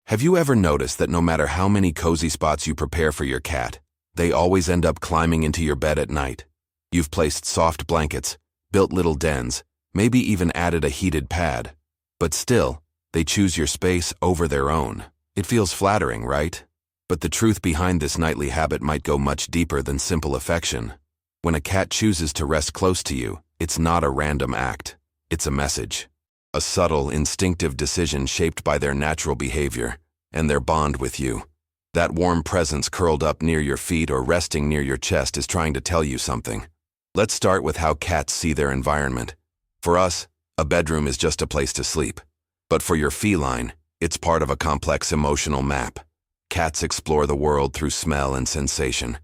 Have you ever noticed that no matter how many cozy spots you prepare for your cat, they always end up climbing into your bed at night? You've placed soft blankets, built little dens, maybe even added a heated pad. But still, they choose your space over their own. It feels flattering, right? But the truth behind this nightly habit might go much deeper than simple affection. When a cat chooses to rest close to you, it's not a random act. It's a message. A subtle, instinctive decision shaped by their natural behavior and their bond with you. That warm presence curled up near your feet or resting near your chest is trying to tell you something. Let's start with how cats see their environment. For us, a bedroom is just a place to sleep. But for your feline, it's part of a complex emotional map. Cats explore the world through smell and sensation.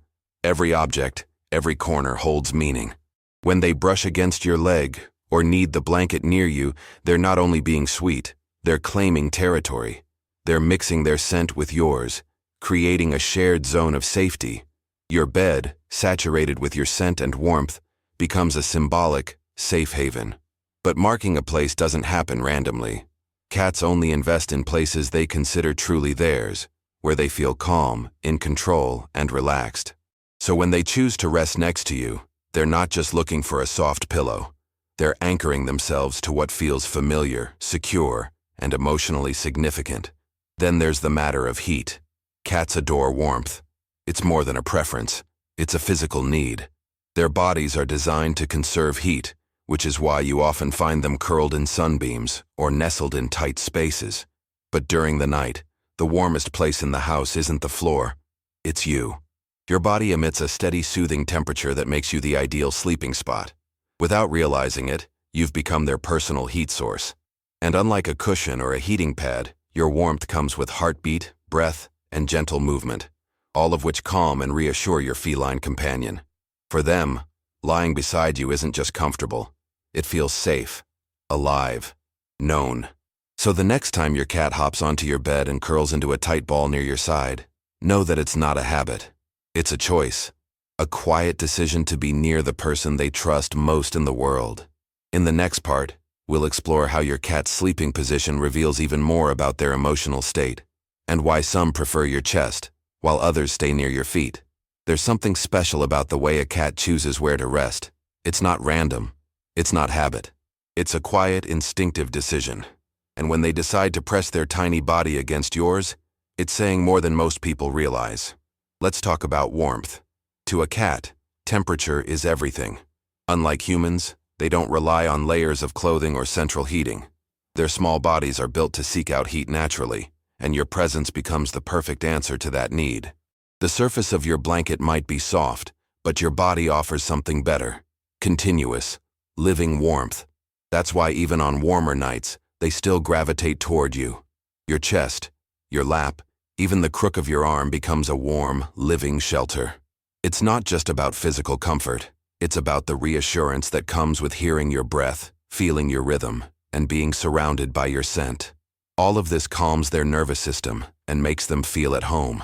Every object, every corner holds meaning. When they brush against your leg or knead the blanket near you, they're not only being sweet, they're claiming territory. They're mixing their scent with yours, creating a shared zone of safety. Your bed, saturated with your scent and warmth, becomes a symbolic, safe haven. But marking a place doesn't happen randomly. Cats only invest in places they consider truly theirs, where they feel calm, in control, and relaxed. So when they choose to rest next to you, they're not just looking for a soft pillow. They're anchoring themselves to what feels familiar, secure, and emotionally significant. Then there's the matter of heat. Cats adore warmth. It's more than a preference. It's a physical need. Their bodies are designed to conserve heat, which is why you often find them curled in sunbeams or nestled in tight spaces. But during the night, the warmest place in the house isn't the floor. It's you. Your body emits a steady, soothing temperature that makes you the ideal sleeping spot. Without realizing it, you've become their personal heat source. And unlike a cushion or a heating pad, your warmth comes with heartbeat, breath, and gentle movement, all of which calm and reassure your feline companion. For them, lying beside you isn't just comfortable. It feels safe, alive, known. So the next time your cat hops onto your bed and curls into a tight ball near your side, know that it's not a habit. It's a choice, a quiet decision to be near the person they trust most in the world. In the next part, we'll explore how your cat's sleeping position reveals even more about their emotional state, and why some prefer your chest, while others stay near your feet. There's something special about the way a cat chooses where to rest. It's not random. It's not habit. It's a quiet, instinctive decision. And when they decide to press their tiny body against yours, it's saying more than most people realize. Let's talk about warmth. To a cat, temperature is everything. Unlike humans, they don't rely on layers of clothing or central heating. Their small bodies are built to seek out heat naturally, and your presence becomes the perfect answer to that need. The surface of your blanket might be soft, but your body offers something better. Continuous, living warmth. That's why even on warmer nights, they still gravitate toward you. Your chest, your lap, even the crook of your arm becomes a warm, living shelter. It's not just about physical comfort. It's about the reassurance that comes with hearing your breath, feeling your rhythm, and being surrounded by your scent. All of this calms their nervous system and makes them feel at home.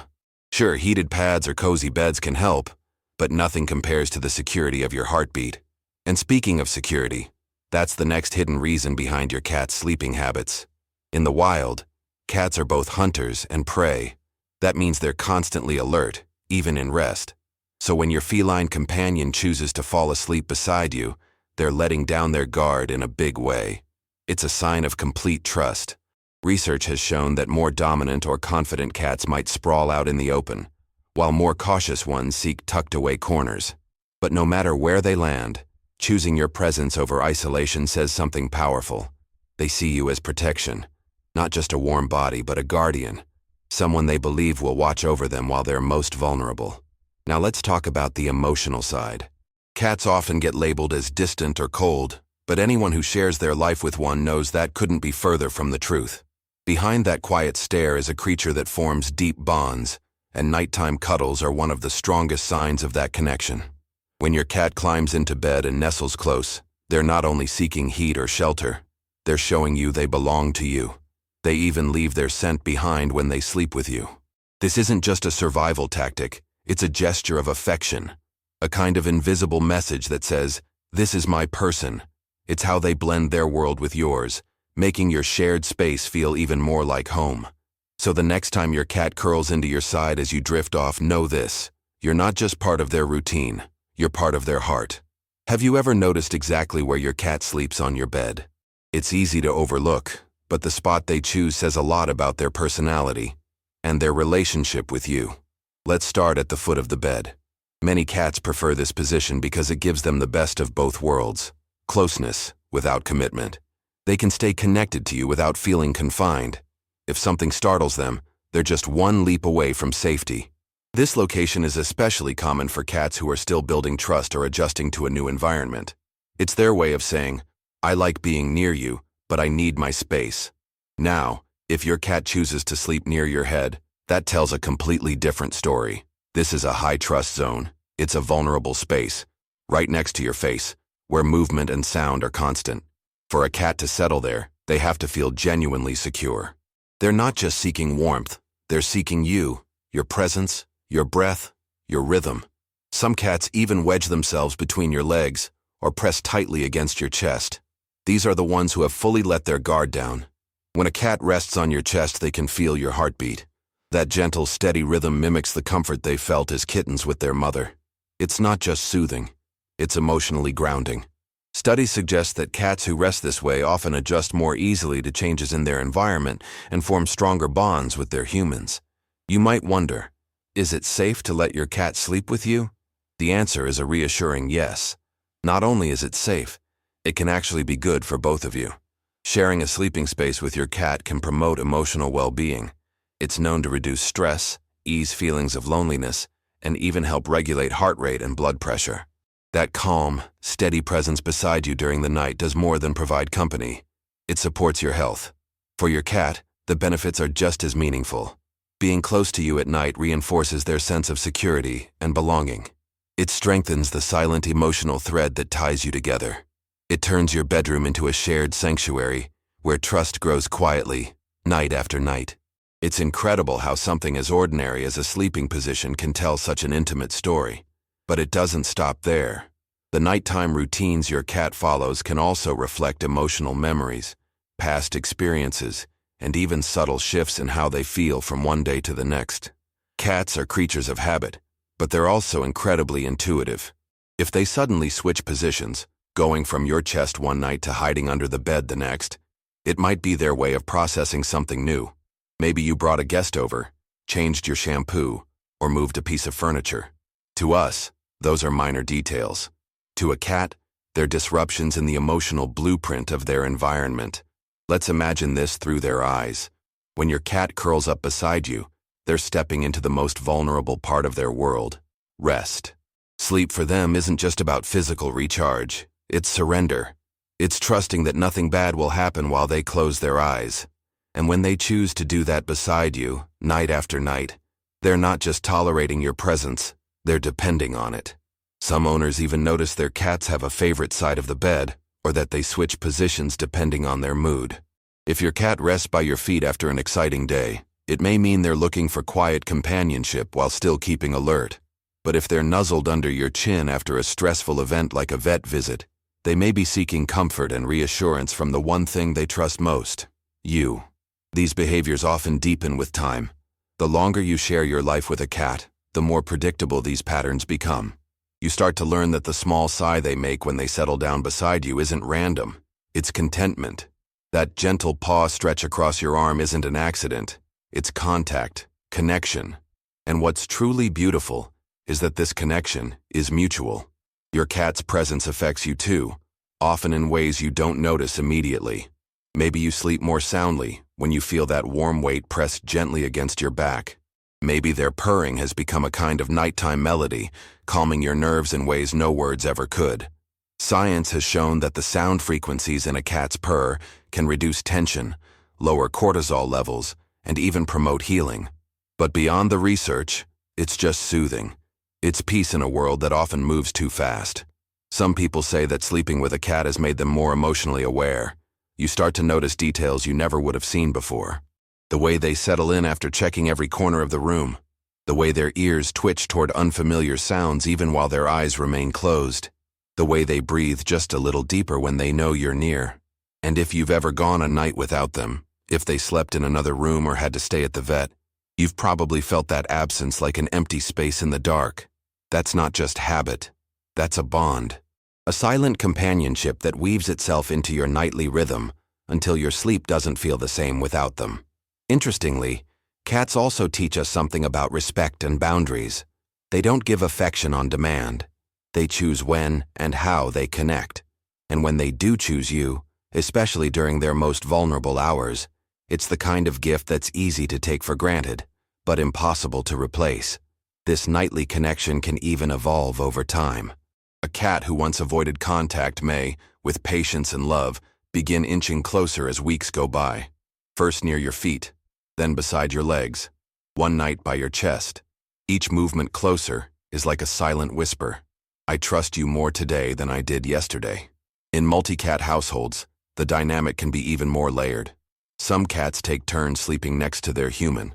Sure, heated pads or cozy beds can help, but nothing compares to the security of your heartbeat. And speaking of security, that's the next hidden reason behind your cat's sleeping habits. In the wild, cats are both hunters and prey. That means they're constantly alert, even in rest. So when your feline companion chooses to fall asleep beside you, they're letting down their guard in a big way. It's a sign of complete trust. Research has shown that more dominant or confident cats might sprawl out in the open, while more cautious ones seek tucked-away corners. But no matter where they land, choosing your presence over isolation says something powerful. They see you as protection, not just a warm body, but a guardian, someone they believe will watch over them while they're most vulnerable. Now let's talk about the emotional side. Cats often get labeled as distant or cold, but anyone who shares their life with one knows that couldn't be further from the truth. Behind that quiet stare is a creature that forms deep bonds, and nighttime cuddles are one of the strongest signs of that connection. When your cat climbs into bed and nestles close, they're not only seeking heat or shelter, they're showing you they belong to you. They even leave their scent behind when they sleep with you. This isn't just a survival tactic, it's a gesture of affection, a kind of invisible message that says, "This is my person." It's how they blend their world with yours, making your shared space feel even more like home. So the next time your cat curls into your side as you drift off, know this: you're not just part of their routine, you're part of their heart. Have you ever noticed exactly where your cat sleeps on your bed? It's easy to overlook, but the spot they choose says a lot about their personality and their relationship with you. Let's start at the foot of the bed. Many cats prefer this position because it gives them the best of both worlds: closeness without commitment. They can stay connected to you without feeling confined. If something startles them, they're just one leap away from safety. This location is especially common for cats who are still building trust or adjusting to a new environment. It's their way of saying, "I like being near you, but I need my space." Now, if your cat chooses to sleep near your head, that tells a completely different story. This is a high-trust zone. It's a vulnerable space, right next to your face, where movement and sound are constant. For a cat to settle there, they have to feel genuinely secure. They're not just seeking warmth, they're seeking you, your presence, your breath, your rhythm. Some cats even wedge themselves between your legs or press tightly against your chest. These are the ones who have fully let their guard down. When a cat rests on your chest, they can feel your heartbeat. That gentle, steady rhythm mimics the comfort they felt as kittens with their mother. It's not just soothing, it's emotionally grounding. Studies suggest that cats who rest this way often adjust more easily to changes in their environment and form stronger bonds with their humans. You might wonder, is it safe to let your cat sleep with you? The answer is a reassuring yes. Not only is it safe, it can actually be good for both of you. Sharing a sleeping space with your cat can promote emotional well-being. It's known to reduce stress, ease feelings of loneliness, and even help regulate heart rate and blood pressure. That calm, steady presence beside you during the night does more than provide company. It supports your health. For your cat, the benefits are just as meaningful. Being close to you at night reinforces their sense of security and belonging. It strengthens the silent emotional thread that ties you together. It turns your bedroom into a shared sanctuary where trust grows quietly, night after night. It's incredible how something as ordinary as a sleeping position can tell such an intimate story. But it doesn't stop there. The nighttime routines your cat follows can also reflect emotional memories, past experiences, and even subtle shifts in how they feel from one day to the next. Cats are creatures of habit, but they're also incredibly intuitive. If they suddenly switch positions, going from your chest one night to hiding under the bed the next, it might be their way of processing something new. Maybe you brought a guest over, changed your shampoo, or moved a piece of furniture. To us, those are minor details. To a cat, they're disruptions in the emotional blueprint of their environment. Let's imagine this through their eyes. When your cat curls up beside you, they're stepping into the most vulnerable part of their world: rest. Sleep for them isn't just about physical recharge. It's surrender. It's trusting that nothing bad will happen while they close their eyes. And when they choose to do that beside you, night after night, they're not just tolerating your presence, they're depending on it. Some owners even notice their cats have a favorite side of the bed, or that they switch positions depending on their mood. If your cat rests by your feet after an exciting day, it may mean they're looking for quiet companionship while still keeping alert. But if they're nuzzled under your chin after a stressful event like a vet visit, they may be seeking comfort and reassurance from the one thing they trust most: you. These behaviors often deepen with time. The longer you share your life with a cat, the more predictable these patterns become. You start to learn that the small sigh they make when they settle down beside you isn't random. It's contentment. That gentle paw stretch across your arm isn't an accident. It's contact, connection. And what's truly beautiful is that this connection is mutual. Your cat's presence affects you too, often in ways you don't notice immediately. Maybe you sleep more soundly when you feel that warm weight pressed gently against your back. Maybe their purring has become a kind of nighttime melody, calming your nerves in ways no words ever could. Science has shown that the sound frequencies in a cat's purr can reduce tension, lower cortisol levels, and even promote healing. But beyond the research, it's just soothing. It's peace in a world that often moves too fast. Some people say that sleeping with a cat has made them more emotionally aware. You start to notice details you never would have seen before. The way they settle in after checking every corner of the room. The way their ears twitch toward unfamiliar sounds even while their eyes remain closed. The way they breathe just a little deeper when they know you're near. And if you've ever gone a night without them, If they slept in another room or had to stay at the vet, you've probably felt that absence like an empty space in the dark. That's not just habit. That's a bond. A silent companionship that weaves itself into your nightly rhythm until your sleep doesn't feel the same without them. Interestingly, cats also teach us something about respect and boundaries. They don't give affection on demand. They choose when and how they connect. And when they do choose you, especially during their most vulnerable hours, it's the kind of gift that's easy to take for granted, but impossible to replace. This nightly connection can even evolve over time. A cat who once avoided contact may, with patience and love, begin inching closer as weeks go by. First near your feet, then beside your legs, one night by your chest. Each movement closer is like a silent whisper. I trust you more today than I did yesterday. In multi-cat households, the dynamic can be even more layered. Some cats take turns sleeping next to their human.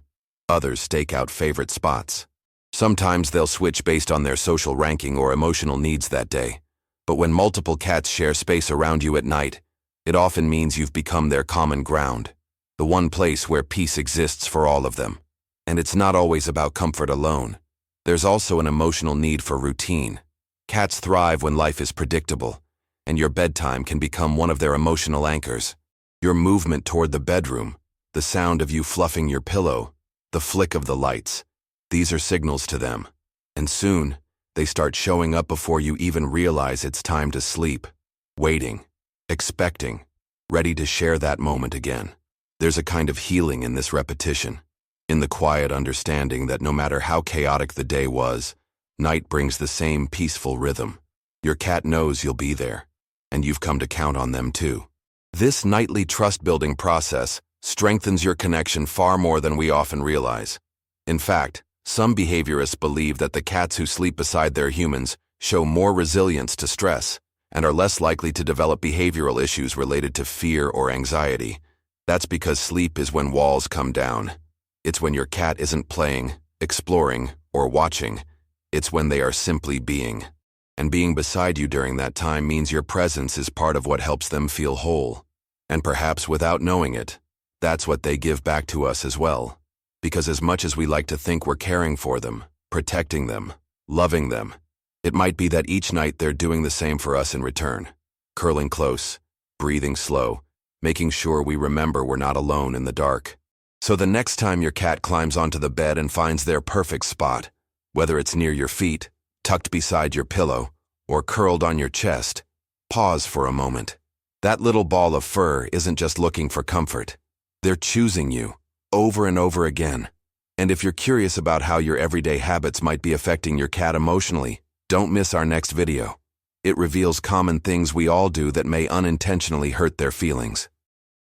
Others stake out favorite spots. Sometimes they'll switch based on their social ranking or emotional needs that day. But when multiple cats share space around you at night, it often means you've become their common ground, the one place where peace exists for all of them. And it's not always about comfort alone. There's also an emotional need for routine. Cats thrive when life is predictable, and your bedtime can become one of their emotional anchors. Your movement toward the bedroom, the sound of you fluffing your pillow, the flick of the lights, these are signals to them. And soon, they start showing up before you even realize it's time to sleep, waiting, expecting, ready to share that moment again. There's a kind of healing in this repetition, in the quiet understanding that no matter how chaotic the day was, night brings the same peaceful rhythm. Your cat knows you'll be there, and you've come to count on them too. This nightly trust-building process strengthens your connection far more than we often realize. In fact, some behaviorists believe that the cats who sleep beside their humans show more resilience to stress and are less likely to develop behavioral issues related to fear or anxiety. That's because sleep is when walls come down. It's when your cat isn't playing, exploring, or watching. It's when they are simply being. And being beside you during that time means your presence is part of what helps them feel whole. And perhaps without knowing it, that's what they give back to us as well. Because as much as we like to think we're caring for them, protecting them, loving them, it might be that each night they're doing the same for us in return. Curling close, breathing slow, making sure we remember we're not alone in the dark. So the next time your cat climbs onto the bed and finds their perfect spot, whether it's near your feet, tucked beside your pillow, or curled on your chest, pause for a moment. That little ball of fur isn't just looking for comfort. They're choosing you, over and over again. And if you're curious about how your everyday habits might be affecting your cat emotionally, don't miss our next video. It reveals common things we all do that may unintentionally hurt their feelings.